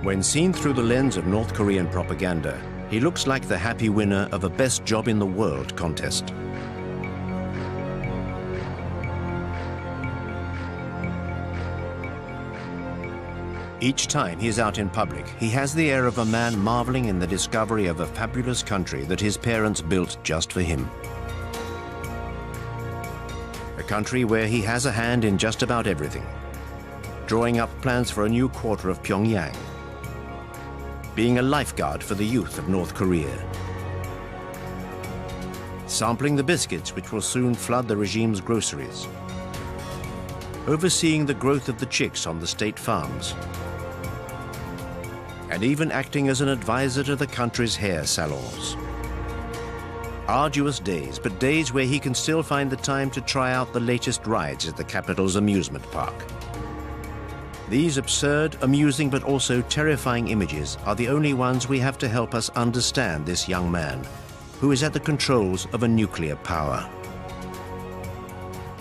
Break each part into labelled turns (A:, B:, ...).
A: When seen through the lens of North Korean propaganda, he looks like the happy winner of a Best Job in the World contest. Each time he's out in public, he has the air of a man marveling in the discovery of a fabulous country that his parents built just for him. A country where he has a hand in just about everything. Drawing up plans for a new quarter of Pyongyang. Being a lifeguard for the youth of North Korea. Sampling the biscuits which will soon flood the regime's groceries. Overseeing the growth of the chicks on the state farms. And even acting as an advisor to the country's hair salons. Arduous days, but days where he can still find the time to try out the latest rides at the capital's amusement park. These absurd, amusing, but also terrifying images are the only ones we have to help us understand this young man, who is at the controls of a nuclear power.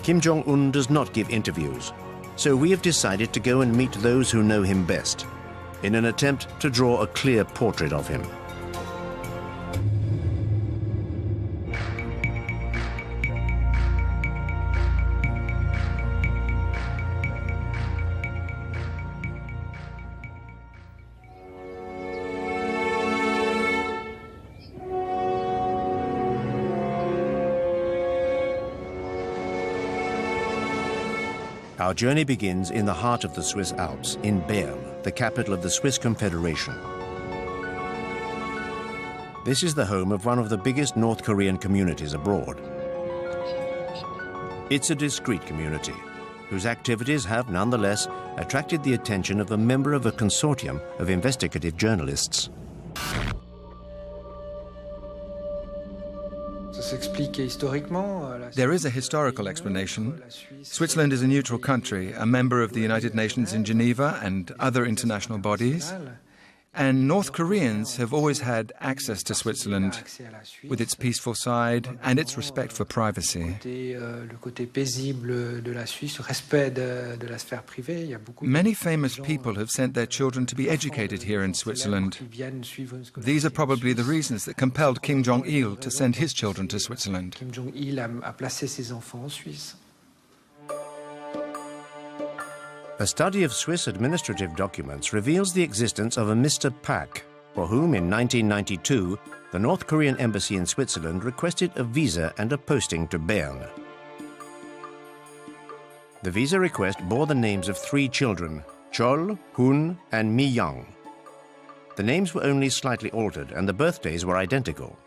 A: Kim Jong-un does not give interviews, so we have decided to go and meet those who know him best, in an attempt to draw a clear portrait of him. Our journey begins in the heart of the Swiss Alps, in Bern, the capital of the Swiss Confederation. This is the home of one of the biggest North Korean communities abroad. It's a discreet community, whose activities have nonetheless attracted the attention of a member of a consortium of investigative journalists.
B: There is a historical explanation. Switzerland is a neutral country, a member of the United Nations in Geneva and other international bodies. And North Koreans have always had access to Switzerland, with its peaceful side and its respect for privacy. Many famous people have sent their children to be educated here in Switzerland. These are probably the reasons that compelled Kim Jong-il to send his children to Switzerland.
A: A study of Swiss administrative documents reveals the existence of a Mr. Pak, for whom in 1992 the North Korean embassy in Switzerland requested a visa and a posting to Bern. The visa request bore the names of 3 children, Chol, Hun, and Mi Young. The names were only slightly altered and the birthdays were identical.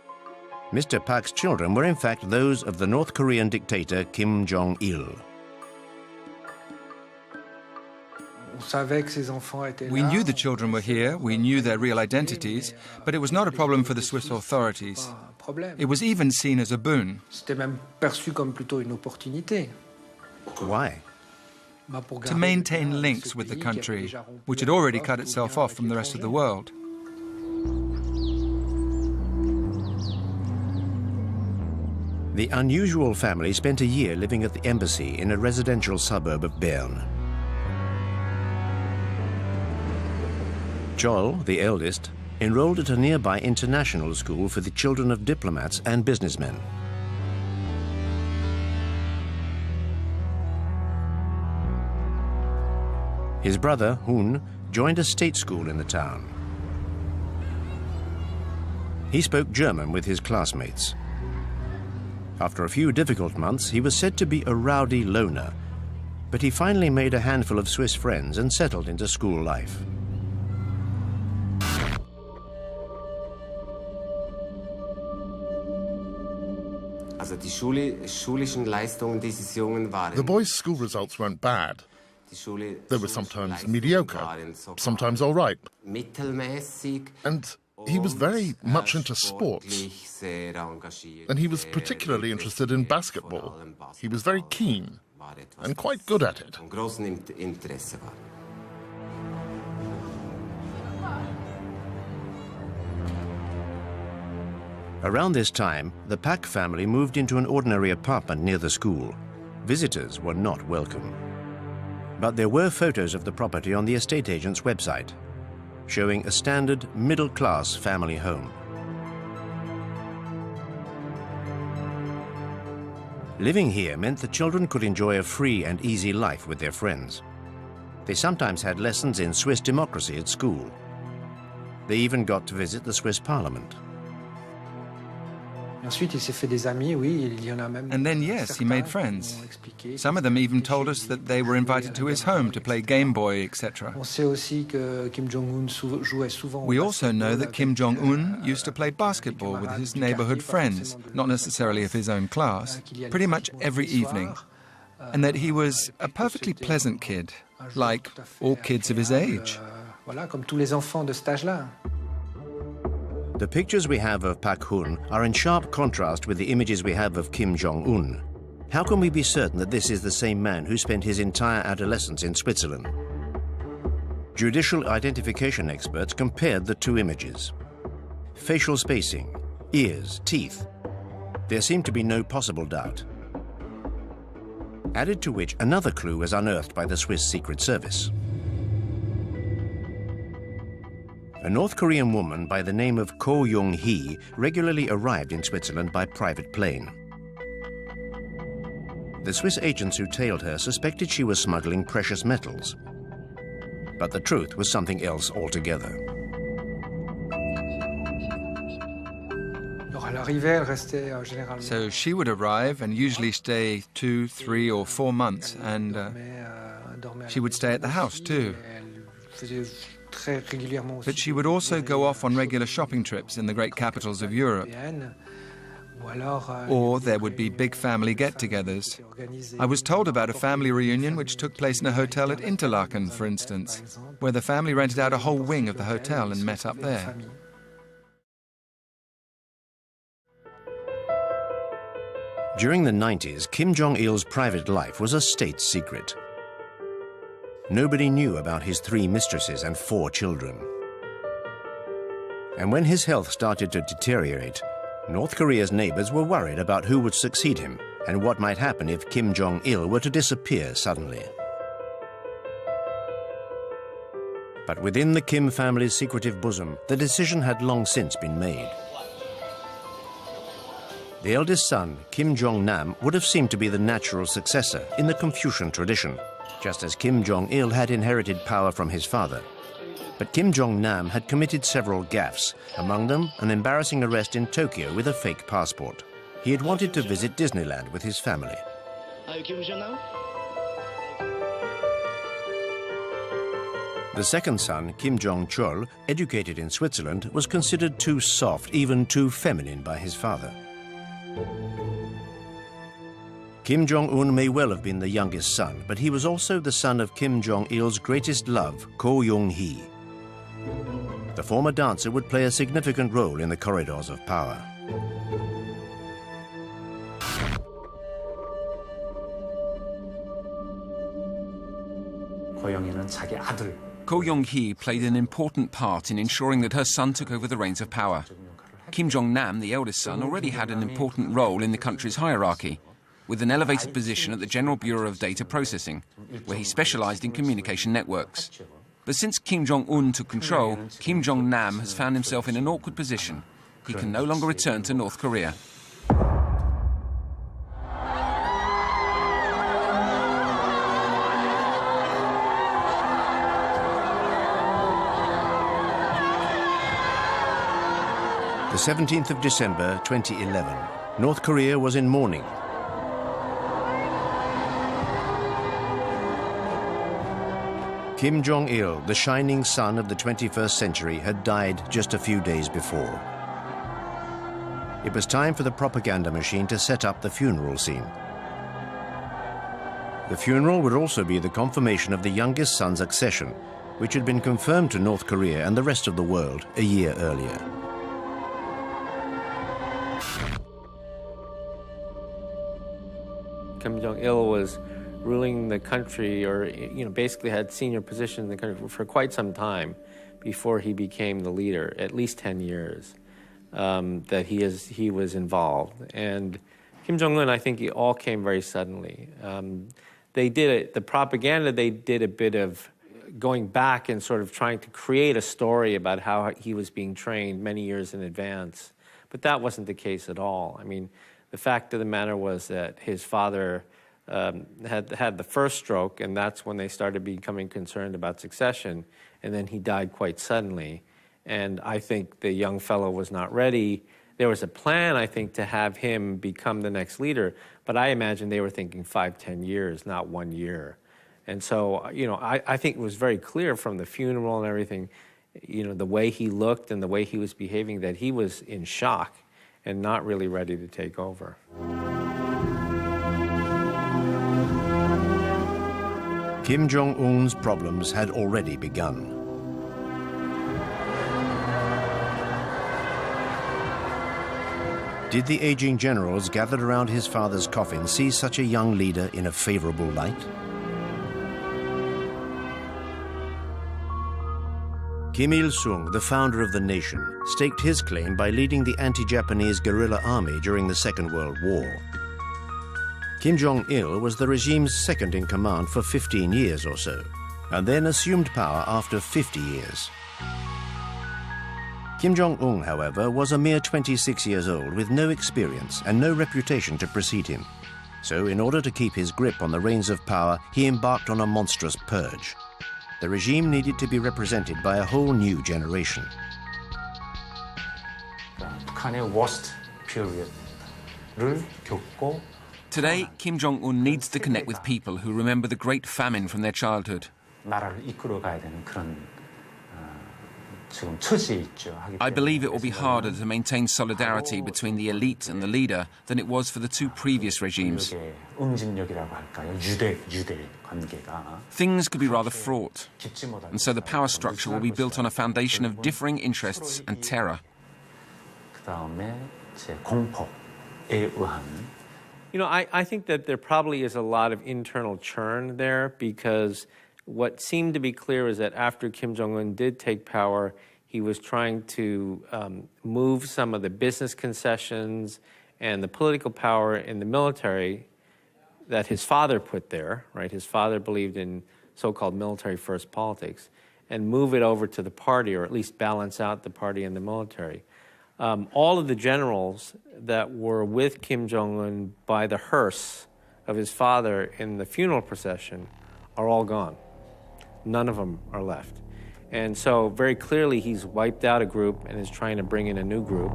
A: Mr. Pak's children were in fact those of the North Korean dictator Kim Jong-il.
B: We knew the children were here, we knew their real identities, but it was not a problem for the Swiss authorities. It was even seen as a boon.
A: Why?
B: To maintain links with the country, which had already cut itself off from the rest of the world.
A: The unusual family spent a year living at the embassy in a residential suburb of Bern. Chol, the eldest, enrolled at a nearby international school for the children of diplomats and businessmen. His brother, Hun, joined a state school in the town. He spoke German with his classmates. After a few difficult months, he was said to be a rowdy loner, but he finally made a handful of Swiss friends and settled into school life.
C: The boys' school results weren't bad. They were sometimes mediocre, sometimes all right. And he was very much into sports. And he was particularly interested in basketball. He was very keen and quite good at it.
A: Around this time, the Pak family moved into an ordinary apartment near the school. Visitors were not welcome. But there were photos of the property on the estate agent's website, showing a standard middle-class family home. Living here meant the children could enjoy a free and easy life with their friends. They sometimes had lessons in Swiss democracy at school. They even got to visit the Swiss Parliament.
B: And then, yes, he made friends. Some of them even told us that they were invited to his home to play Game Boy, etc. We also know that Kim Jong-un used to play basketball with his neighborhood friends, not necessarily of his own class, pretty much every evening. And that he was a perfectly pleasant kid, like all kids of his age.
A: The pictures we have of Pak Hun are in sharp contrast with the images we have of Kim Jong-un. How can we be certain that this is the same man who spent his entire adolescence in Switzerland? Judicial identification experts compared the two images. Facial spacing, ears, teeth. There seemed to be no possible doubt. Added to which, another clue was unearthed by the Swiss Secret Service. A North Korean woman by the name of Ko Young-hee regularly arrived in Switzerland by private plane. The Swiss agents who tailed her suspected she was smuggling precious metals. But the truth was something else altogether.
B: So she would arrive and usually stay 2, 3 or 4 months, and she would stay at the house too. But she would also go off on regular shopping trips in the great capitals of Europe. Or there would be big family get-togethers. I was told about a family reunion which took place in a hotel at Interlaken, for instance, where the family rented out a whole wing of the hotel and met up there.
A: During the 90s, Kim Jong-il's private life was a state secret. Nobody knew about his 3 mistresses and 4 children. And when his health started to deteriorate, North Korea's neighbors were worried about who would succeed him and what might happen if Kim Jong-il were to disappear suddenly. But within the Kim family's secretive bosom, the decision had long since been made. The eldest son, Kim Jong-nam, would have seemed to be the natural successor in the Confucian tradition, just as Kim Jong-il had inherited power from his father. But Kim Jong-nam had committed several gaffes, among them an embarrassing arrest in Tokyo with a fake passport. He had wanted to visit Disneyland with his family. The second son, Kim Jong-chol, educated in Switzerland, was considered too soft, even too feminine by his father. Kim Jong-un may well have been the youngest son, but he was also the son of Kim Jong-il's greatest love, Ko Young-hee. The former dancer would play a significant role in the corridors of power.
D: Ko Young-hee played an important part in ensuring that her son took over the reins of power. Kim Jong-nam, the eldest son, already had an important role in the country's hierarchy, with an elevated position at the General Bureau of Data Processing, where he specialized in communication networks. But since Kim Jong-un took control, Kim Jong-nam has found himself in an awkward position. He can no longer return to North Korea.
A: The 17th of December 2011, North Korea was in mourning. Kim Jong-il, the shining sun of the 21st century, had died just a few days before. It was time for the propaganda machine to set up the funeral scene. The funeral would also be the confirmation of the youngest son's accession, which had been confirmed to North Korea and the rest of the world a year earlier.
E: Kim Jong-il was ruling the country, or basically had senior positions in the country for quite some time before he became the leader, at least 10 years that he was involved. And Kim Jong-un, I think, it all came very suddenly. They did it, the propaganda, they did a bit of going back and sort of trying to create a story about how he was being trained many years in advance. But that wasn't the case at all. I mean, the fact of the matter was that his father had the first stroke, and that's when they started becoming concerned about succession, and then he died quite suddenly. And I think the young fellow was not ready. There was a plan, I think, to have him become the next leader, but I imagine they were thinking 5-10 years, not 1 year. And so, you know, I think it was very clear from the funeral and everything, you know, the way he looked and the way he was behaving, that he was in shock and not really ready to take over.
A: Kim Jong-un's problems had already begun. Did the aging generals gathered around his father's coffin see such a young leader in a favorable light? Kim Il-sung, the founder of the nation, staked his claim by leading the anti-Japanese guerrilla army during the Second World War. Kim Jong-il was the regime's second in command for 15 years or so, and then assumed power after 50 years. Kim Jong-un, however, was a mere 26 years old with no experience and no reputation to precede him. So, in order to keep his grip on the reins of power, he embarked on a monstrous purge. The regime needed to be represented by a whole new generation.
F: 북한의 worst period를 겪고
D: Today, Kim Jong-un needs to connect with people who remember the great famine from their childhood.
F: 나라를 이끌어가야 되는 그런 지금 처지에 있죠.
D: I believe it will be harder to maintain solidarity between the elite and the leader than it was for the two previous regimes.
F: 응집력이라고 할까요? 유대 관계가.
D: Things could be rather fraught, and so the power structure will be built on a foundation of differing interests and terror.
F: 그다음에 이제 공포에 의한.
E: You know, I think that there probably is a lot of internal churn there, because what seemed to be clear is that after Kim Jong-un did take power, he was trying to move some of the business concessions and the political power in the military that his father put there, right? His father believed in so-called military-first politics, and move it over to the party, or at least balance out the party and the military. All of the generals that were with Kim Jong-un by the hearse of his father in the funeral procession are all gone. None of them are left. And so very clearly he's wiped out a group and is trying to bring in a new group.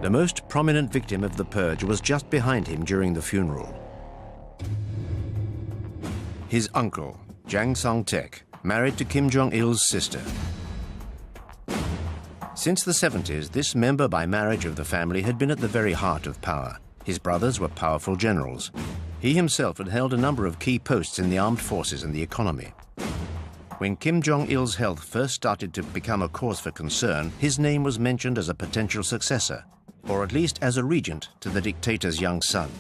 A: The most prominent victim of the purge was just behind him during the funeral. His uncle, Jang Song-taek, married to Kim Jong-il's sister. Since the 70s, this member by marriage of the family had been at the very heart of power. His brothers were powerful generals. He himself had held a number of key posts in the armed forces and the economy. When Kim Jong-il's health first started to become a cause for concern, his name was mentioned as a potential successor, or at least as a regent to the dictator's young son.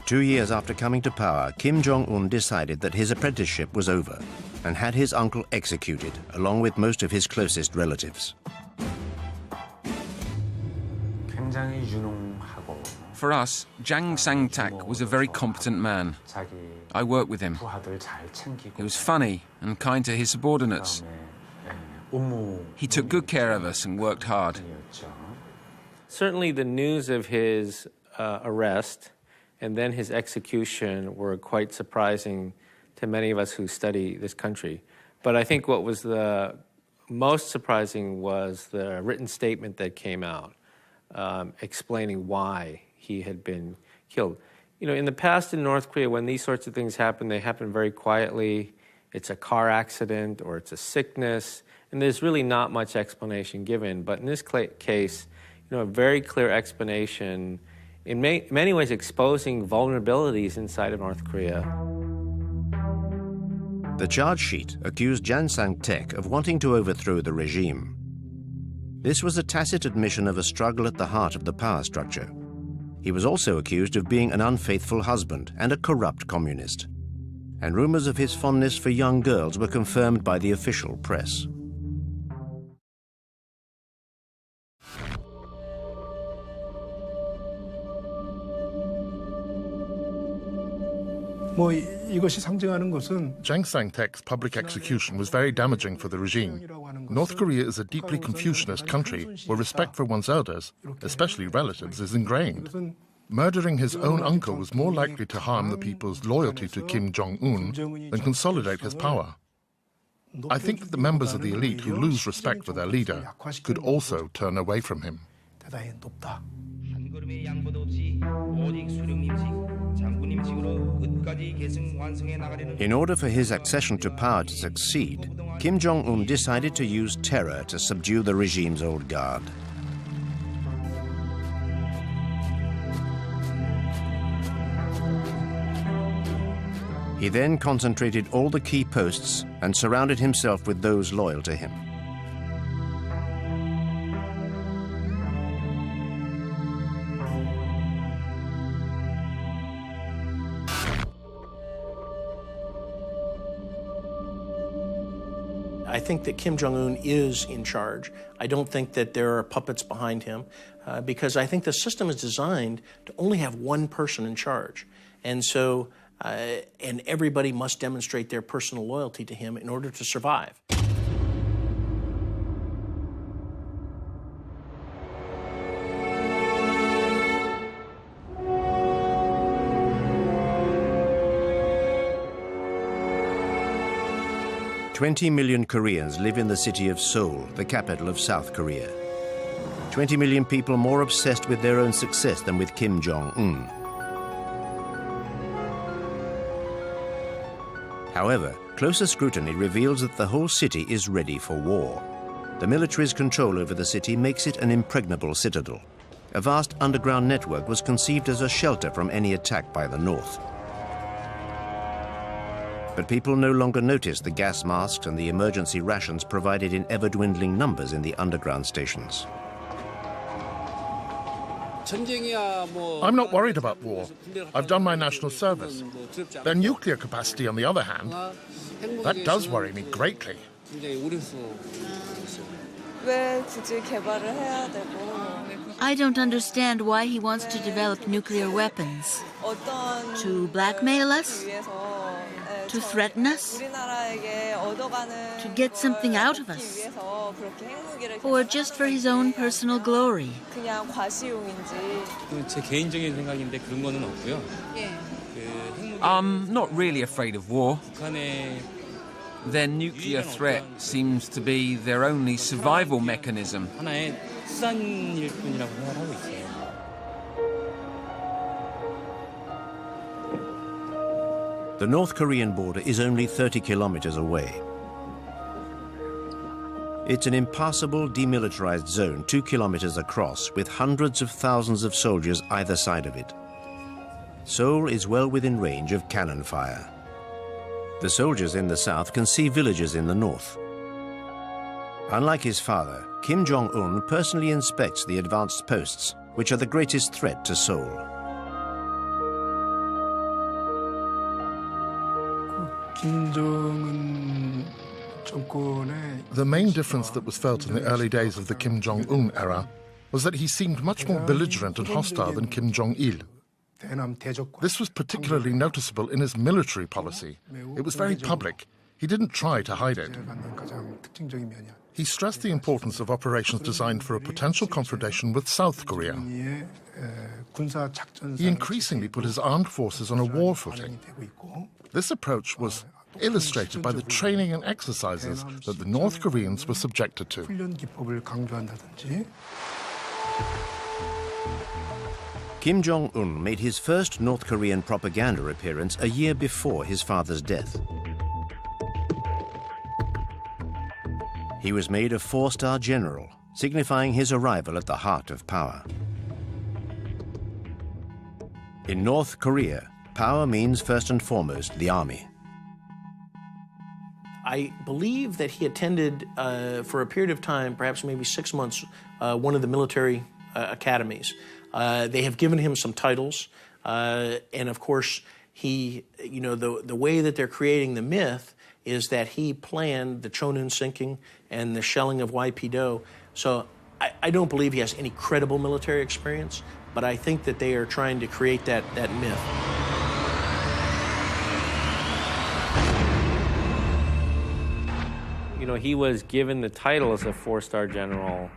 A: 2 years after coming to power, Kim Jong-un decided that his apprenticeship was over and had his uncle executed, along with most of his closest relatives.
F: 굉장히 유능하고
D: For us, Jang Sang-tak was a very competent man.
F: 자기
D: I worked with him.
F: 부하들 잘 챙기고
D: He was funny and kind to his subordinates.
F: 업무
D: He took good care of us and worked hard.
F: 이었죠.
E: Certainly the news of his arrest and then his execution were quite surprising to many of us who study this country. But I think what was the most surprising was the written statement that came out explaining why he had been killed. You know, in the past in North Korea, when these sorts of things happen, they happen very quietly. It's a car accident or it's a sickness, and there's really not much explanation given. But in this case, you know, a very clear explanation, in many ways exposing vulnerabilities inside of North Korea.
A: The charge sheet accused Jang Sang-taek of wanting to overthrow the regime. This was a tacit admission of a struggle at the heart of the power structure. He was also accused of being an unfaithful husband and a corrupt communist. And rumors of his fondness for young girls were confirmed by the official press.
C: Jang Sang-tek's public execution was very damaging for the regime. North Korea is a deeply Confucianist country where respect for one's elders, especially relatives, is ingrained. Murdering his own uncle was more likely to harm the people's loyalty to Kim Jong-un than consolidate his power. I think that the members of the elite who lose respect for their leader could also turn away from him.
A: In order for his accession to power to succeed, Kim Jong-un decided to use terror to subdue the regime's old guard. He then concentrated all the key posts and surrounded himself with those loyal to him.
G: I think that Kim Jong-un is in charge. I don't think that there are puppets behind him because I think the system is designed to only have one person in charge. And so, and everybody must demonstrate their personal loyalty to him in order to survive.
A: "20 million Koreans live in the city of Seoul, the capital of South Korea. 20 million people more obsessed with their own success than with Kim Jong-un. However, closer scrutiny reveals that the whole city is ready for war. The military's control over the city makes it an impregnable citadel. A vast underground network was conceived as a shelter from any attack by the North. But people no longer notice the gas masks and the emergency rations provided in ever-dwindling numbers in the underground stations.
C: I'm not worried about war. I've done my national service. Their nuclear capacity, on the other hand, that does worry me greatly.
H: I don't understand why he wants to develop nuclear weapons. To blackmail us? To threaten us? To get something out of us? Or just for his own personal glory?
D: I'm not really afraid of war. Their nuclear threat seems to be their only survival mechanism.
A: The North Korean border is only 30 kilometers away. It's an impassable, demilitarized zone 2 kilometers across, with hundreds of thousands of soldiers either side of it. Seoul is well within range of cannon fire. The soldiers in the south can see villages in the north. Unlike his father, Kim Jong-un personally inspects the advanced posts, which are the greatest threat to Seoul.
C: The main difference that was felt in the early days of the Kim Jong-un era was that he seemed much more belligerent and hostile than Kim Jong-il. This was particularly noticeable in his military policy. It was very public. He didn't try to hide it. He stressed the importance of operations designed for a potential confrontation with South Korea. He increasingly put his armed forces on a war footing. This approach was illustrated by the training and exercises that the North Koreans were subjected to.
A: Kim Jong-un made his first North Korean propaganda appearance a year before his father's death. He was made a 4-star general, signifying his arrival at the heart of power. In North Korea, power means first and foremost the army.
G: I believe that he attended, for a period of time, perhaps maybe 6 months, one of the military academies. They have given him some titles, and of course, he, the way that they're creating the myth is that he planned the Cheonun sinking and the shelling of YP-do. So I don't believe he has any credible military experience, but I think that they are trying to create that myth.
E: You know, he was given the title as a 4-star general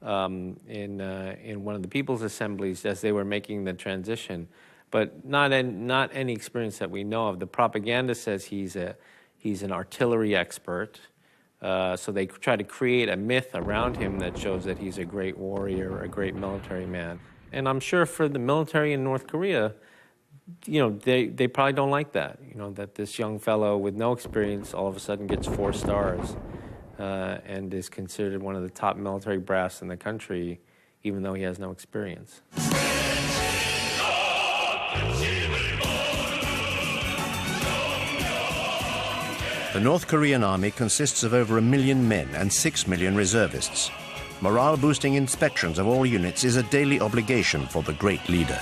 E: in one of the People's Assemblies as they were making the transition, but not any experience that we know of. The propaganda says he's an artillery expert, so they try to create a myth around him that shows that he's a great warrior, a great military man. And I'm sure for the military in North Korea, you know, they probably don't like that, you know, that this young fellow with no experience all of a sudden gets 4 stars and is considered one of the top military brass in the country, even though he has no experience.
A: The North Korean army consists of over 1 million men and 6 million reservists. Morale-boosting inspections of all units is a daily obligation for the great leader.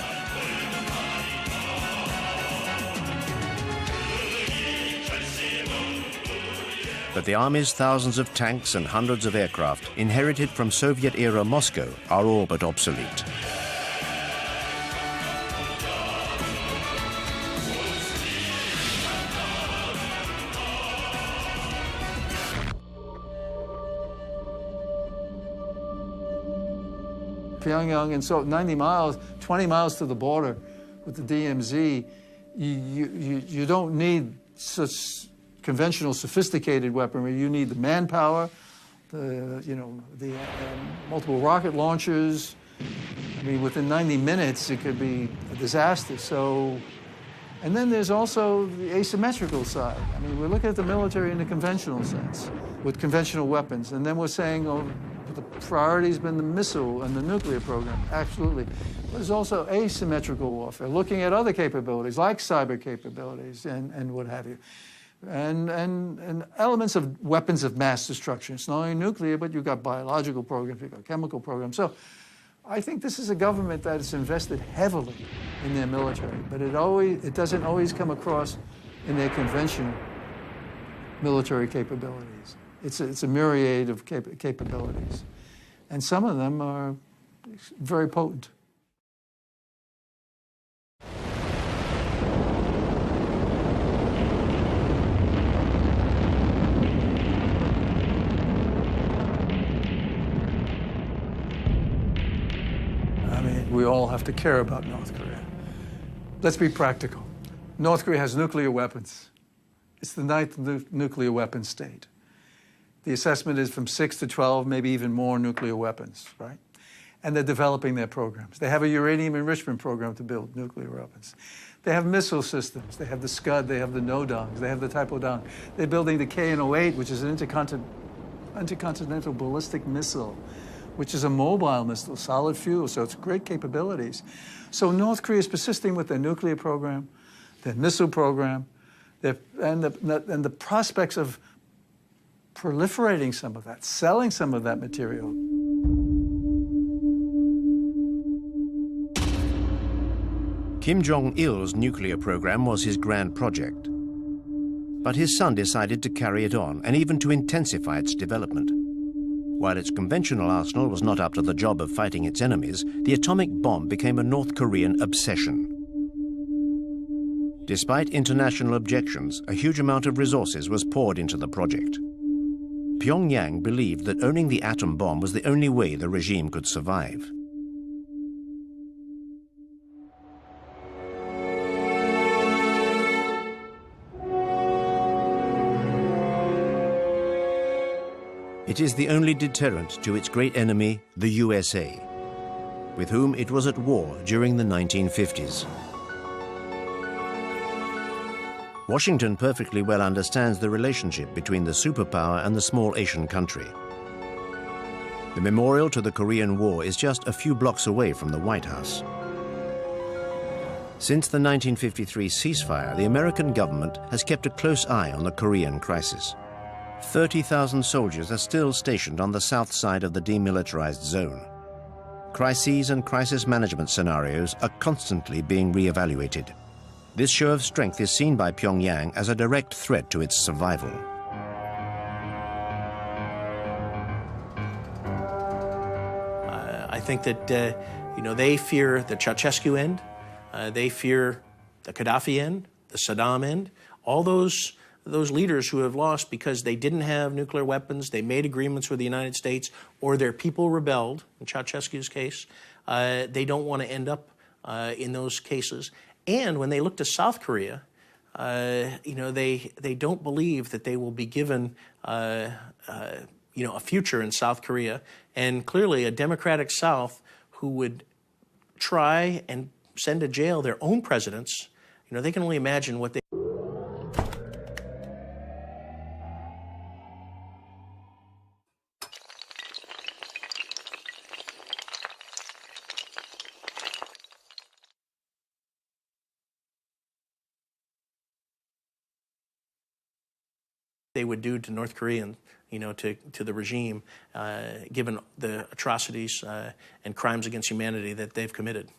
A: But the army's thousands of tanks and hundreds of aircraft, inherited from Soviet-era Moscow, are all but obsolete.
I: Pyongyang, and so 90 miles, 20 miles to the border with the DMZ, you don't need such conventional, sophisticated weaponry. You need the manpower, the multiple rocket launchers. I mean, within 90 minutes, it could be a disaster. So, and then there's also the asymmetrical side. I mean, we're looking at the military in the conventional sense, with conventional weapons, and then we're saying, oh, the priority's been the missile and the nuclear program, absolutely. But there's also asymmetrical warfare, looking at other capabilities, like cyber capabilities and what have you. And elements of weapons of mass destruction. It's not only nuclear, but you've got biological programs, you've got chemical programs. So I think this is a government that has invested heavily in their military, but it doesn't always come across in their conventional military capabilities. It's a myriad of capabilities. And some of them are very potent. I mean, we all have to care about North Korea. Let's be practical. North Korea has nuclear weapons. It's the 9th nuclear weapon state. The assessment is from 6 to 12, maybe even more nuclear weapons, right? And they're developing their programs. They have a uranium enrichment program to build nuclear weapons. They have missile systems. They have the Scud, they have the NODONgs, they have the Taepodong. They're building the KN-08, which is an intercontinental ballistic missile, which is a mobile missile, solid fuel, so it's great capabilities. So North Korea is persisting with their nuclear program, their missile program, and the prospects of proliferating some of that, selling some of that material.
A: Kim Jong-il's nuclear program was his grand project. But his son decided to carry it on and even to intensify its development. While its conventional arsenal was not up to the job of fighting its enemies, the atomic bomb became a North Korean obsession. Despite international objections, a huge amount of resources was poured into the project. Pyongyang believed that owning the atom bomb was the only way the regime could survive. It is the only deterrent to its great enemy, the USA, with whom it was at war during the 1950s. Washington perfectly well understands the relationship between the superpower and the small Asian country. The memorial to the Korean War is just a few blocks away from the White House. Since the 1953 ceasefire, the American government has kept a close eye on the Korean crisis. 30,000 soldiers are still stationed on the south side of the demilitarized zone. Crises and crisis management scenarios are constantly being re-evaluated. This show of strength is seen by Pyongyang as a direct threat to its survival.
G: I think that, they fear the Ceausescu end. They fear the Gaddafi end, the Saddam end. All those those leaders who have lost because they didn't have nuclear weapons, they made agreements with the United States, or their people rebelled, in Ceausescu's case, they don't want to end up in those cases. And when they look to South Korea, they don't believe that they will be given a future in South Korea. And clearly a democratic South who would try and send to jail their own presidents, they can only imagine what they... they would do to North Koreans, to the regime, given the atrocities and crimes against humanity that they've committed.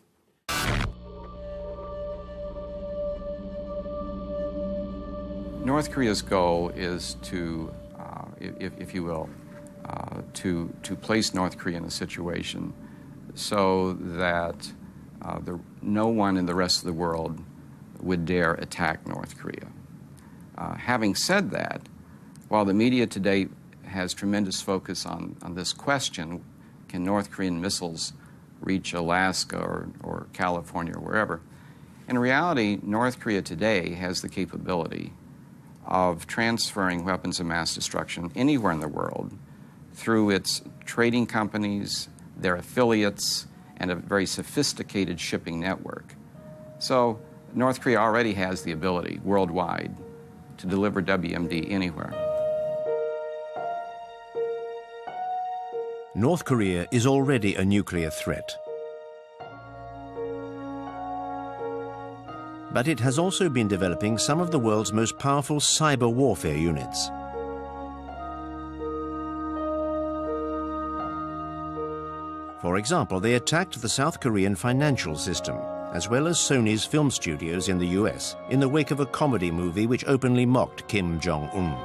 J: North Korea's goal is to, if you will, to place North Korea in a situation so that no one in the rest of the world would dare attack North Korea. Having said that, while the media today has tremendous focus on this question, can North Korean missiles reach Alaska or California or wherever? In reality, North Korea today has the capability of transferring weapons of mass destruction anywhere in the world through its trading companies, their affiliates, and a very sophisticated shipping network. So North Korea already has the ability worldwide to deliver WMD anywhere.
A: North Korea is already a nuclear threat. But it has also been developing some of the world's most powerful cyber warfare units. For example, they attacked the South Korean financial system, as well as Sony's film studios in the US, in the wake of a comedy movie which openly mocked Kim Jong-un.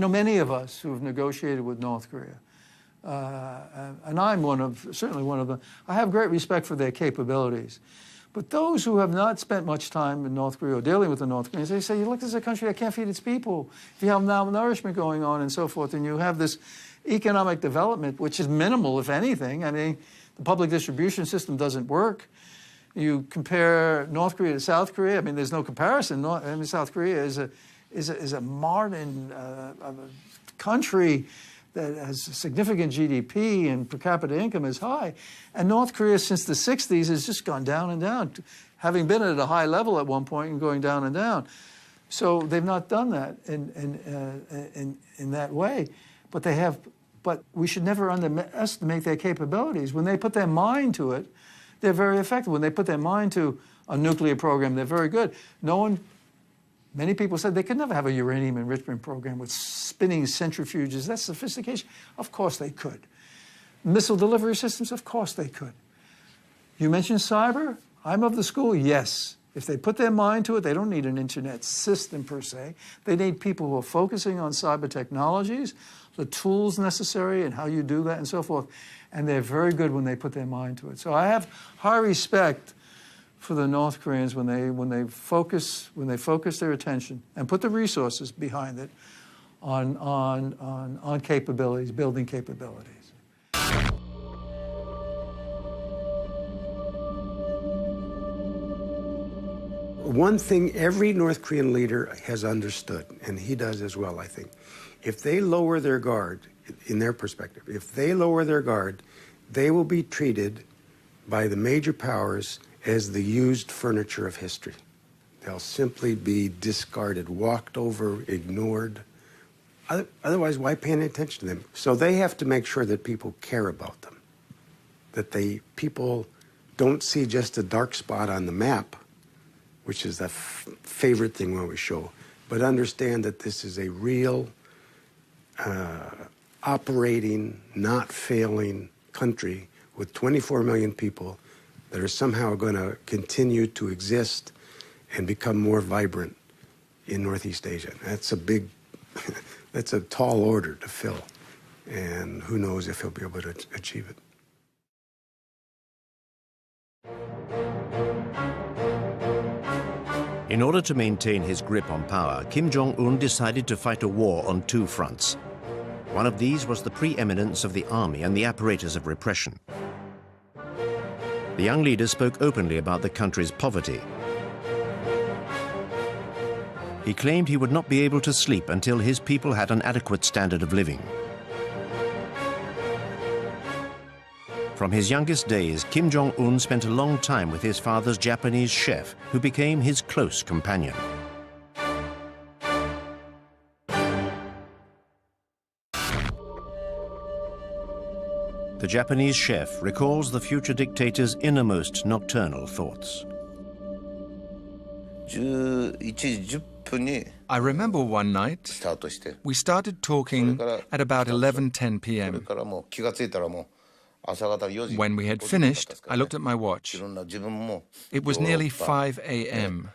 I: Many of us who have negotiated with North Korea, and I'm certainly one of them, I have great respect for their capabilities. But those who have not spent much time in North Korea or dealing with the North Koreans, they say, look, this is a country that can't feed its people. If you have malnourishment going on and so forth, and you have this economic development, which is minimal, if anything. I mean, the public distribution system doesn't work. You compare North Korea to South Korea, I mean, there's no comparison. South Korea is a modern country that has significant GDP and per capita income is high. And North Korea, since the 60s, has just gone down and down, having been at a high level at one point and going down and down. So they've not done that in that way. But they have. But we should never underestimate their capabilities. When they put their mind to it, they're very effective. When they put their mind to a nuclear program, they're very good. Many people said they could never have a uranium enrichment program with spinning centrifuges. That's sophistication. Of course they could. Missile delivery systems, of course they could. You mentioned cyber. I'm of the school, yes. If they put their mind to it, they don't need an internet system per se. They need people who are focusing on cyber technologies, the tools necessary and how you do that and so forth. And they're very good when they put their mind to it. So I have high respect for the North Koreans when they focus their attention and put the resources behind it on capabilities, building capabilities.
K: One thing every North Korean leader has understood, and he does as well, I think, if they lower their guard, in their perspective, if they lower their guard, they will be treated by the major powers as the used furniture of history. They'll simply be discarded, walked over, ignored. Otherwise, why pay any attention to them? So they have to make sure that people care about them, that people don't see just a dark spot on the map, which is the favorite thing we always show, but understand that this is a real, operating, not failing country with 24 million people that are somehow going to continue to exist and become more vibrant in Northeast Asia. That's a big, that's a tall order to fill, and who knows if he'll be able to achieve it.
A: In order to maintain his grip on power, Kim Jong-un decided to fight a war on two fronts. One of these was the preeminence of the army and the apparatus of repression. The young leader spoke openly about the country's poverty. He claimed he would not be able to sleep until his people had an adequate standard of living. From his youngest days, Kim Jong-un spent a long time with his father's Japanese chef, who became his close companion. The Japanese chef recalls the future dictator's innermost nocturnal thoughts.
B: I remember one night we started talking at about 11:10 p.m. When we had finished, I looked at my watch. It was nearly 5 a.m.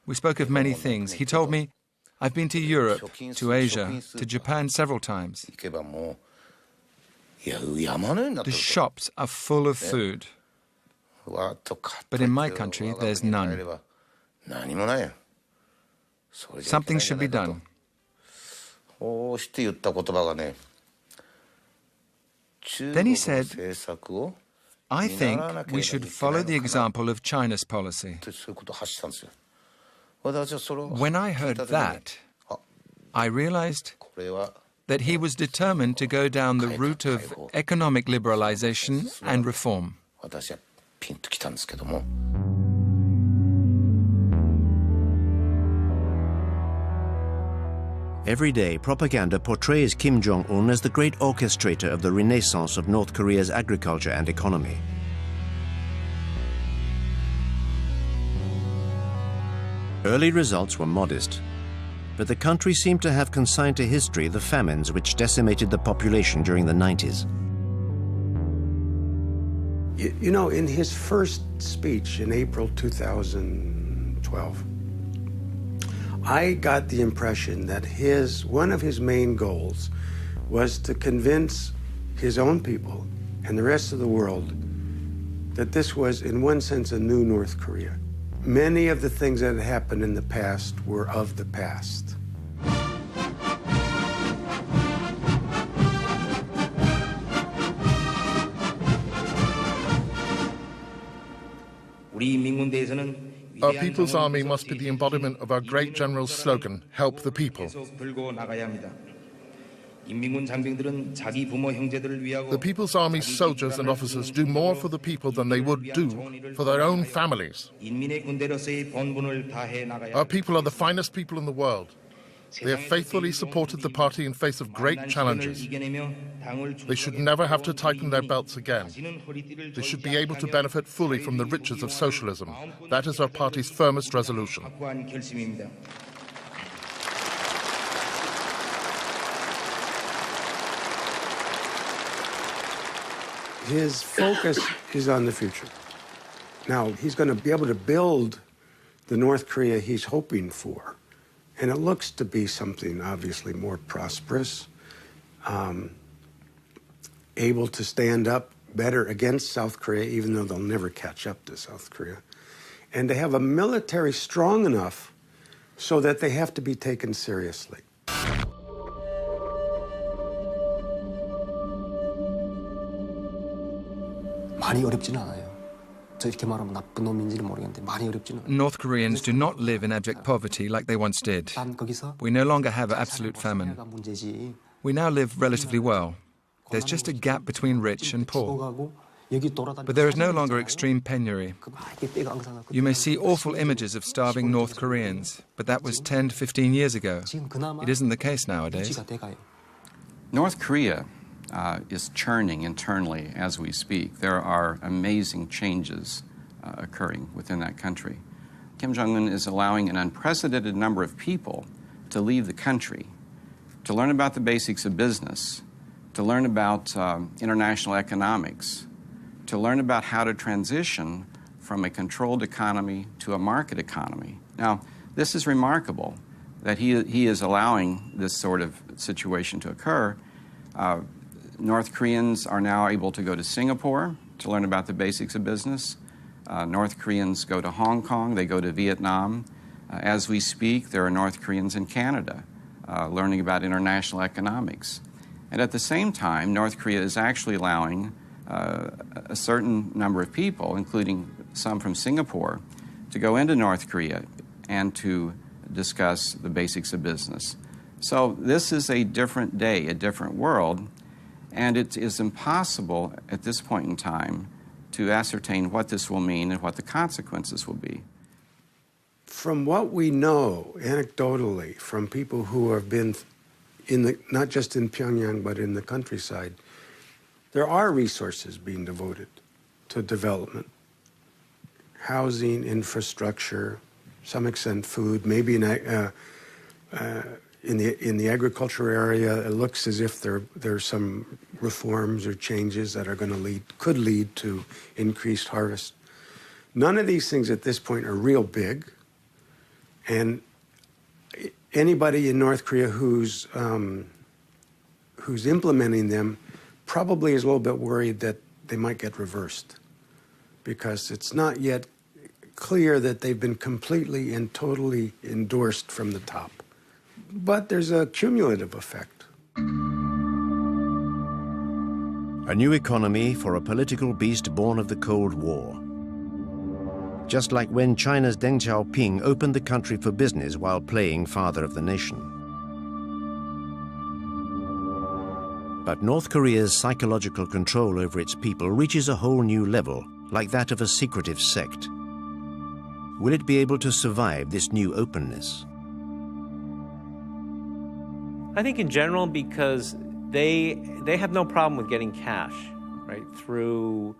B: We spoke of many things. He told me, "I've been to Europe, to Asia, to Japan several times. The shops are full of food. But in my country, there's none. Something should be done." Then he said, "I think we should follow the example of China's policy." When I heard that, I realized that he was determined to go down the route of economic liberalization and reform.
A: Every day, propaganda portrays Kim Jong-un as the great orchestrator of the renaissance of North Korea's agriculture and economy. Early results were modest, but the country seemed to have consigned to history the famines which decimated the population during the 90s.
K: You know, in his first speech in April 2012, I got the impression that one of his main goals was to convince his own people and the rest of the world that this was, in one sense, a new North Korea. Many of the things that had happened in the past were of the past.
C: Our People's Army must be the embodiment of our great general's slogan, help the people. The People's Army's soldiers and officers do more for the people than they would do for their own families. Our people are the finest people in the world. They have faithfully supported the party in face of great challenges. They should never have to tighten their belts again. They should be able to benefit fully from the riches of socialism. That is our party's firmest resolution.
K: His focus is on the future. Now, he's going to be able to build the North Korea he's hoping for. And it looks to be something obviously more prosperous, able to stand up better against South Korea, even though they'll never catch up to South Korea, and to have a military strong enough so that they have to be taken seriously.
L: 많이 어렵지는 않아요. 이렇게 말하면 나쁜 놈인지는 모르겠는데 많이 어렵지는 않아요.
B: North Koreans do not live in abject poverty like they once did. We no longer have absolute famine. We now live relatively well. There's just a gap between rich and poor. But there is no longer extreme penury. You may see awful images of starving North Koreans, but that was 10 to 15 years ago. It isn't the case nowadays.
J: North Korea is churning internally as we speak. There are amazing changes occurring within that country. Kim Jong-un is allowing an unprecedented number of people to leave the country, to learn about the basics of business, to learn about international economics, to learn about how to transition from a controlled economy to a market economy. Now, this is remarkable that he is allowing this sort of situation to occur. North Koreans are now able to go to Singapore to learn about the basics of business. North Koreans go to Hong Kong, they go to Vietnam, As we speak, there are North Koreans in Canada learning about international economics. And at the same time, North Korea is actually allowing a certain number of people, including some from Singapore, to go into North Korea and to discuss the basics of business. So this is a different day, a different world, and it is impossible at this point in time to ascertain what this will mean and what the consequences will be.
K: From what we know anecdotally from people who have been not just in Pyongyang but in the countryside, there are resources being devoted to development. Housing, infrastructure, some extent food, maybe in the agriculture area, it looks as if there's some reforms or changes that are could lead to increased harvest. None of these things at this point are real big, and anybody in North Korea who's implementing them probably is a little bit worried that they might get reversed, because it's not yet clear that they've been completely and totally endorsed from the top. But there's a cumulative effect.
A: A new economy for a political beast born of the Cold War. Just like when China's Deng Xiaoping opened the country for business while playing father of the nation. But North Korea's psychological control over its people reaches a whole new level, like that of a secretive sect. Will it be able to survive this new openness?
E: I think in general, because they have no problem with getting cash, right, through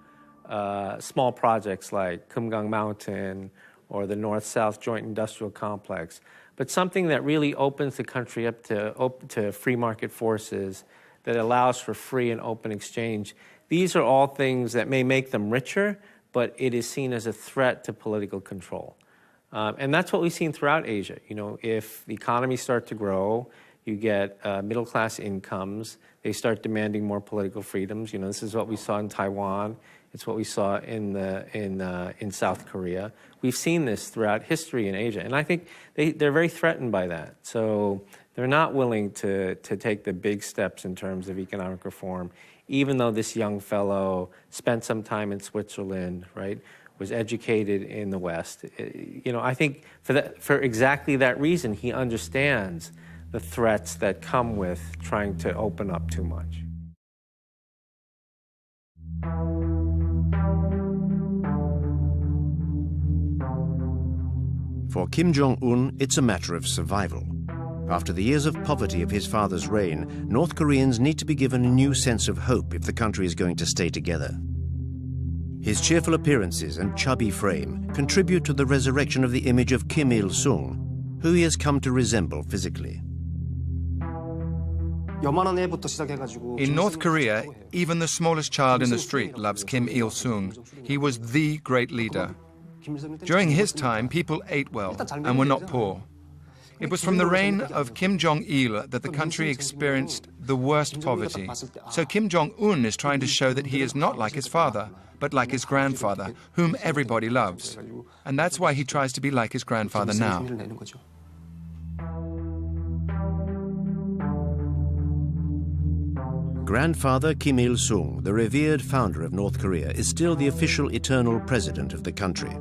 E: small projects like Kumgang Mountain or the North-South Joint Industrial Complex, but something that really opens the country up to free market forces, that allows for free and open exchange. These are all things that may make them richer, but it is seen as a threat to political control. And that's what we've seen throughout Asia. You know, if the economies start to grow, you get middle-class incomes, they start demanding more political freedoms. You know, this is what we saw in Taiwan. It's what we saw in South Korea. We've seen this throughout history in Asia, and I think they're very threatened by that. So they're not willing to take the big steps in terms of economic reform, even though this young fellow spent some time in Switzerland, right, was educated in the West. You know, I think for exactly that reason, he understands the threats that come with trying to open up too much.
A: For Kim Jong-un, it's a matter of survival. After the years of poverty of his father's reign, North Koreans need to be given a new sense of hope if the country is going to stay together. His cheerful appearances and chubby frame contribute to the resurrection of the image of Kim Il-sung, who he has come to resemble physically.
B: In North Korea, even the smallest child in the street loves Kim Il-sung. He was the great leader. During his time, people ate well and were not poor. It was from the reign of Kim Jong-il that the country experienced the worst poverty. So Kim Jong-un is trying to show that he is not like his father, but like his grandfather, whom everybody loves. And that's why he tries to be like his grandfather now.
A: Grandfather Kim Il-sung, the revered founder of North Korea, is still the official eternal president of the country.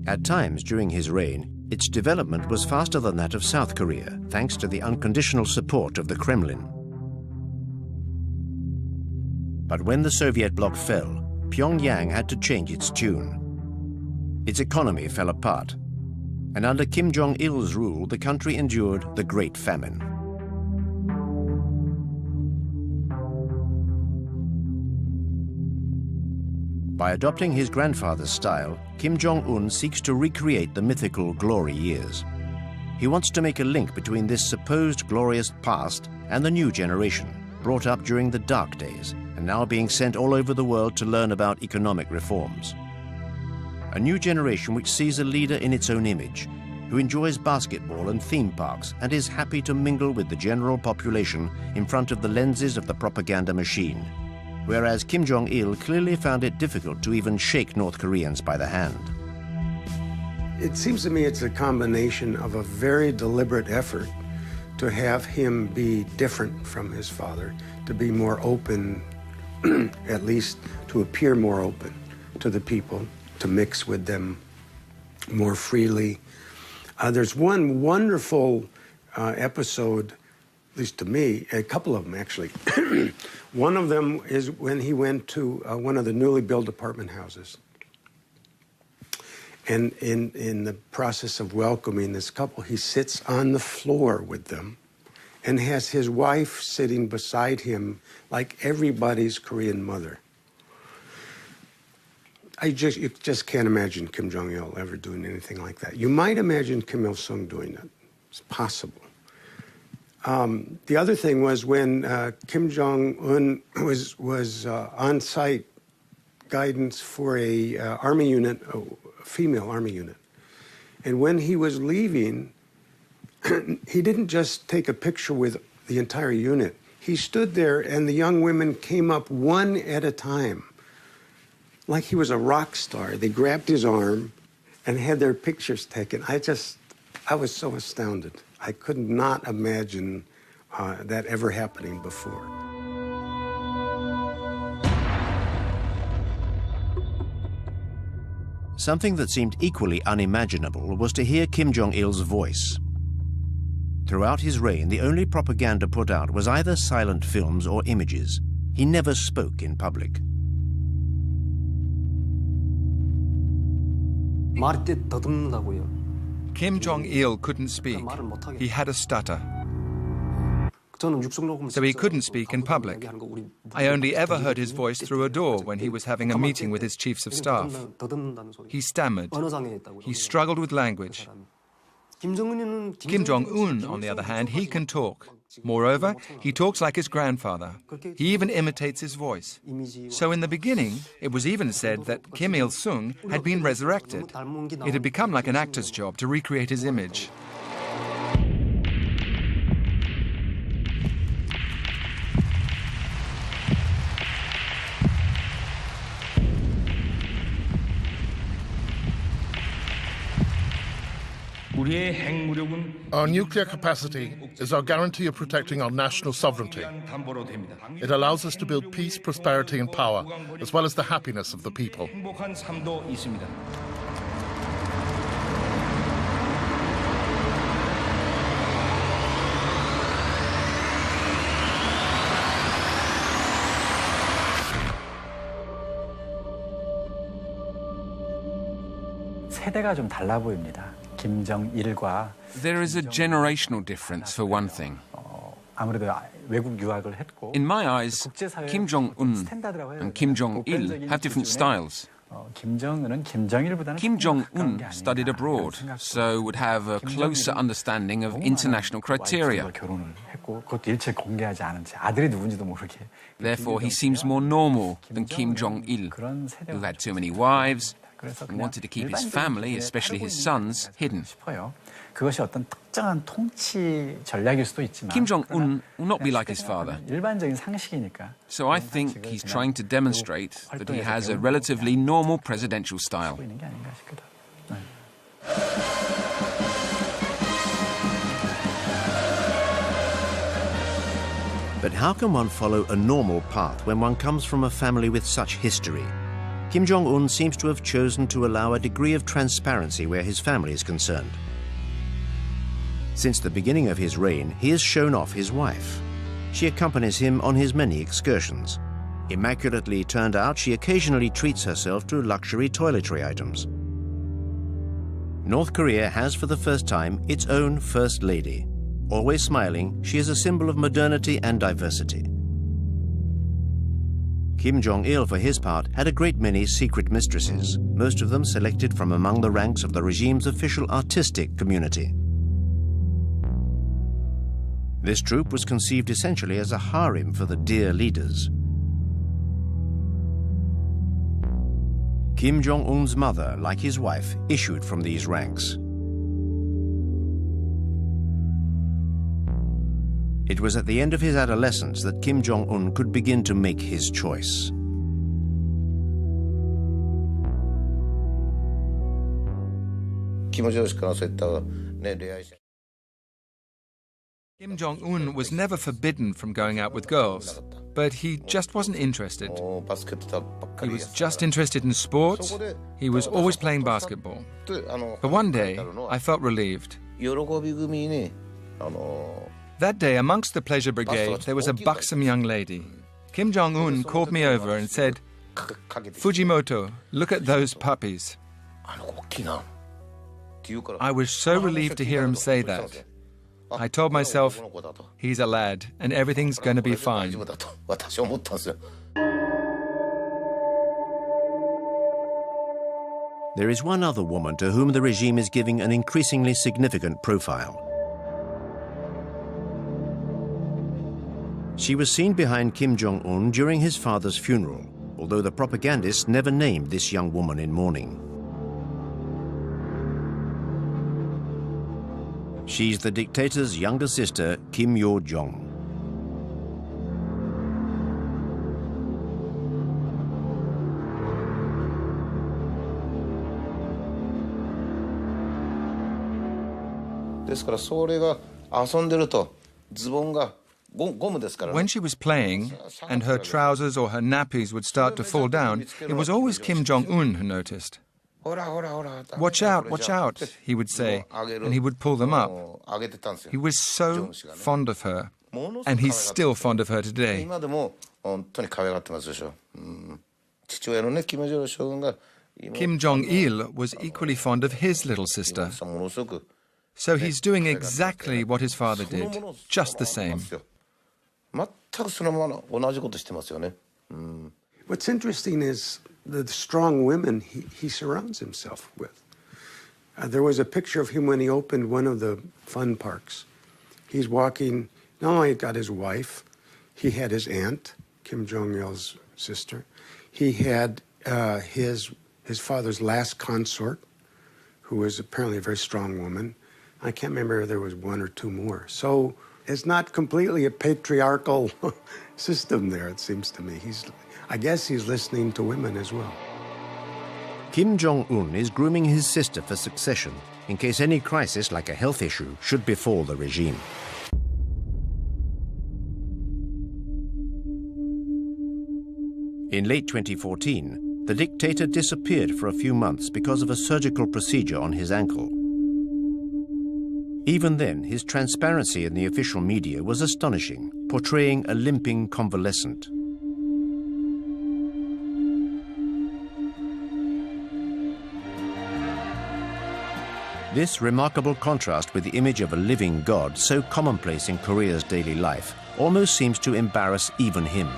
A: At times during his reign, its development was faster than that of South Korea, thanks to the unconditional support of the Kremlin. But when the Soviet bloc fell, Pyongyang had to change its tune. Its economy fell apart, and under Kim Jong-il's rule, the country endured the Great Famine. By adopting his grandfather's style, Kim Jong-un seeks to recreate the mythical glory years. He wants to make a link between this supposed glorious past and the new generation, brought up during the dark days and now being sent all over the world to learn about economic reforms. A new generation which sees a leader in its own image, who enjoys basketball and theme parks and is happy to mingle with the general population in front of the lenses of the propaganda machine. Whereas Kim Jong-il clearly found it difficult to even shake North Koreans by the hand.
K: It seems to me it's a combination of a very deliberate effort to have him be different from his father, to be more open, at least to appear more open to the people, to mix with them more freely. There's one wonderful episode, at least to me, a couple of them actually. One of them is when he went to one of the newly built apartment houses. And in the process of welcoming this couple, he sits on the floor with them and has his wife sitting beside him like everybody's Korean mother. You just can't imagine Kim Jong-il ever doing anything like that. You might imagine Kim Il-sung doing it. It's possible. The other thing was when Kim Jong-un was on site guidance for a army unit, a female army unit. And when he was leaving, he didn't just take a picture with the entire unit. He stood there and the young women came up one at a time, like he was a rock star. They grabbed his arm and had their pictures taken. I was so astounded. I could not imagine that ever happening before.
A: Something that seemed equally unimaginable was to hear Kim Jong-il's voice. Throughout his reign, the only propaganda put out was either silent films or images. He never spoke in public.
B: Kim Jong-il couldn't speak. He had a stutter. So he couldn't speak in public. I only ever heard his voice through a door when he was having a meeting with his chiefs of staff. He stammered. He struggled with language. Kim Jong-un, on the other hand, he can talk. Moreover, he talks like his grandfather. He even imitates his voice. So in the beginning, it was even said that Kim Il-sung had been resurrected. It had become like an actor's job to recreate his image.
C: Our nuclear capacity is our guarantee of protecting our national sovereignty. It allows us to build peace, prosperity and power, as well as the happiness of the people.
F: 세대가 좀 달라 보입니다. 김정일과
D: There is a generational difference, for one thing.
F: 아무래도 외국 유학을 했고
D: In my eyes, Kim Jong-un and Kim Jong-il have different styles. Kim Jong-un studied abroad, so would have a closer understanding of international criteria. Therefore, he seems more normal than Kim Jong-il, who had too many wives and wanted to keep his family, especially his sons, hidden. Kim Jong-un will not be like his father. So I think he's trying to demonstrate that he has a relatively normal presidential style.
A: But how can one follow a normal path when one comes from a family with such history? Kim Jong-un seems to have chosen to allow a degree of transparency where his family is concerned. Since the beginning of his reign, he has shown off his wife. She accompanies him on his many excursions. Immaculately turned out, she occasionally treats herself to luxury toiletry items. North Korea has for the first time its own First Lady. Always smiling, she is a symbol of modernity and diversity. Kim Jong-il, for his part, had a great many secret mistresses, most of them selected from among the ranks of the regime's official artistic community. This troupe was conceived essentially as a harem for the dear leaders. Kim Jong-un's mother, like his wife, issued from these ranks. It was at the end of his adolescence that Kim Jong-un could begin to make his choice.
B: Kim Jong-un was never forbidden from going out with girls, but he just wasn't interested. He was just interested in sports. He was always playing basketball. But one day, I felt relieved. That day, amongst the pleasure brigade, there was a buxom young lady. Kim Jong-un called me over and said, "Fujimoto, look at those puppies." I was so relieved to hear him say that. I told myself, he's a lad, and everything's going to be fine.
A: There is one other woman to whom the regime is giving an increasingly significant profile. She was seen behind Kim Jong-un during his father's funeral, although the propagandists never named this young woman in mourning. She's the dictator's younger sister, Kim Yo-jong.
B: When she was playing, and her trousers or her nappies would start to fall down, it was always Kim Jong-un who noticed. "Watch out," he would say, and he would pull them up. He was so fond of her, and he's still fond of her today. Kim Jong-il was equally fond of his little sister. So he's doing exactly what his father did, just the same.
K: What's interesting is the strong women he surrounds himself with. There was a picture of him when he opened one of the fun parks. He's walking, not only got his wife, he had his aunt, Kim Jong-il's sister. He had his father's last consort, who was apparently a very strong woman. I can't remember if there was one or two more. So it's not completely a patriarchal system there, it seems to me. I guess he's listening to women as well.
A: Kim Jong-un is grooming his sister for succession in case any crisis like a health issue should befall the regime. In late 2014, the dictator disappeared for a few months because of a surgical procedure on his ankle. Even then, his transparency in the official media was astonishing, portraying a limping convalescent. This remarkable contrast with the image of a living god, so commonplace in Korea's daily life, almost seems to embarrass even him.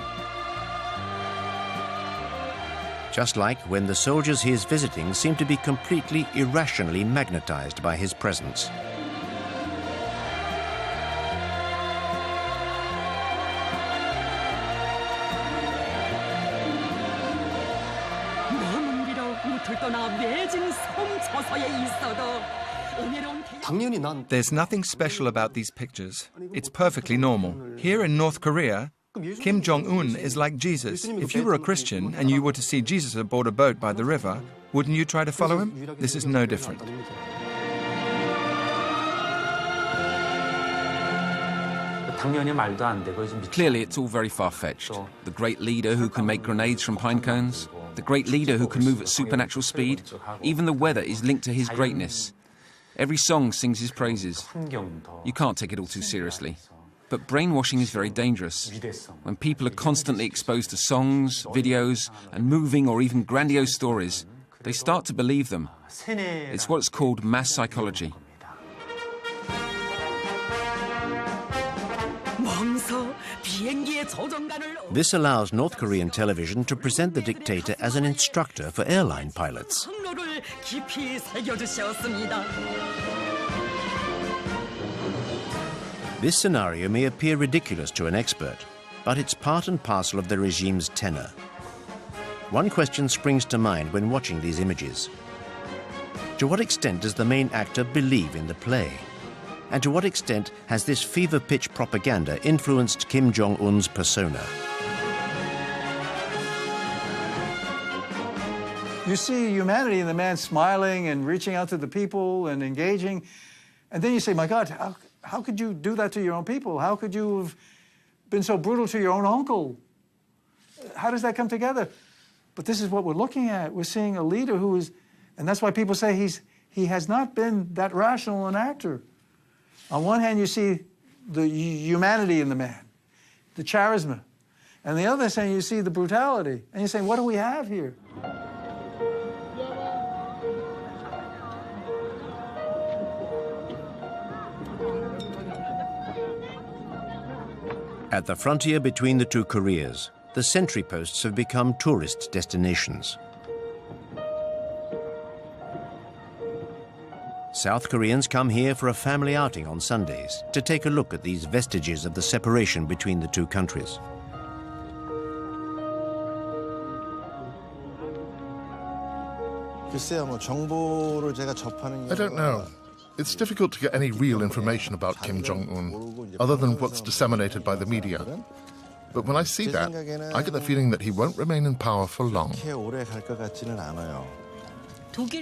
A: Just like when the soldiers he is visiting seem to be completely irrationally magnetized by his presence.
B: There's nothing special about these pictures. It's perfectly normal. Here in North Korea, Kim Jong-un is like Jesus. If you were a Christian and you were to see Jesus aboard a boat by the river, wouldn't you try to follow him? This is no different.
D: Clearly, it's all very far-fetched. The great leader who can make grenades from pine cones, the great leader who can move at supernatural speed, even the weather is linked to his greatness. Every song sings his praises. You can't take it all too seriously. But brainwashing is very dangerous. When people are constantly exposed to songs, videos, and moving or even grandiose stories, they start to believe them. It's what's called mass psychology.
A: This allows North Korean television to present the dictator as an instructor for airline pilots. This scenario may appear ridiculous to an expert, but it's part and parcel of the regime's tenor. One question springs to mind when watching these images. To what extent does the main actor believe in the play? And to what extent has this fever-pitch propaganda influenced Kim Jong-un's persona?
I: You see humanity in the man smiling and reaching out to the people and engaging. And then you say, my God, how could you do that to your own people? How could you have been so brutal to your own uncle? How does that come together? But this is what we're looking at. We're seeing a leader who is, and that's why people say he has not been that rational an actor. On one hand, you see the humanity in the man, the charisma. And the other hand, you see the brutality. And you're saying, what do we have here?
A: At the frontier between the two Koreas, the sentry posts have become tourist destinations. South Koreans come here for a family outing on Sundays to take a look at these vestiges of the separation between the two countries.
C: I don't know. It's difficult to get any real information about Kim Jong-un, other than what's disseminated by the media. But when I see that, I get the feeling that he won't remain in power for long.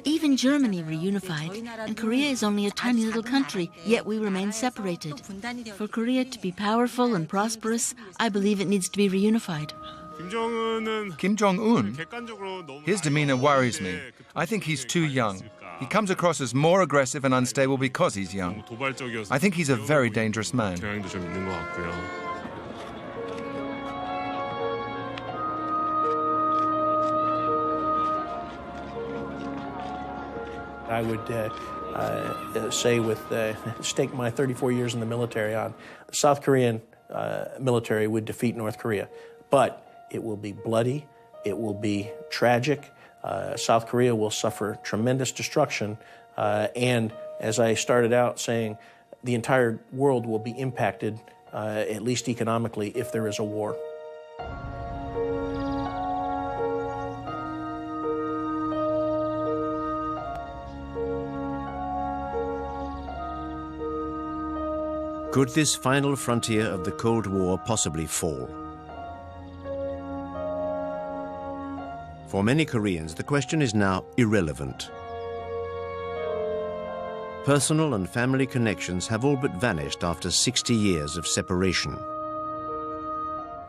H: Even Germany reunified, and Korea is only a tiny little country, yet we remain separated. For Korea to be powerful and prosperous, I believe it needs to be reunified.
B: Kim Jong-un, his demeanor worries me. I think he's too young. He comes across as more aggressive and unstable because he's young. I think he's a very dangerous man.
G: I would say stake my 34 years in the military on the South Korean military would defeat North Korea. But it will be bloody, it will be tragic. South Korea will suffer tremendous destruction. And as I started out saying, the entire world will be impacted, at least economically, if there is a war.
A: Could this final frontier of the Cold War possibly fall? For many Koreans, the question is now irrelevant. Personal and family connections have all but vanished after 60 years of separation.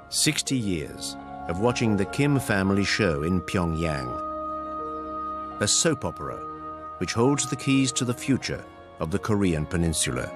A: 60 years of watching the Kim family show in Pyongyang. A soap opera which holds the keys to the future of the Korean peninsula.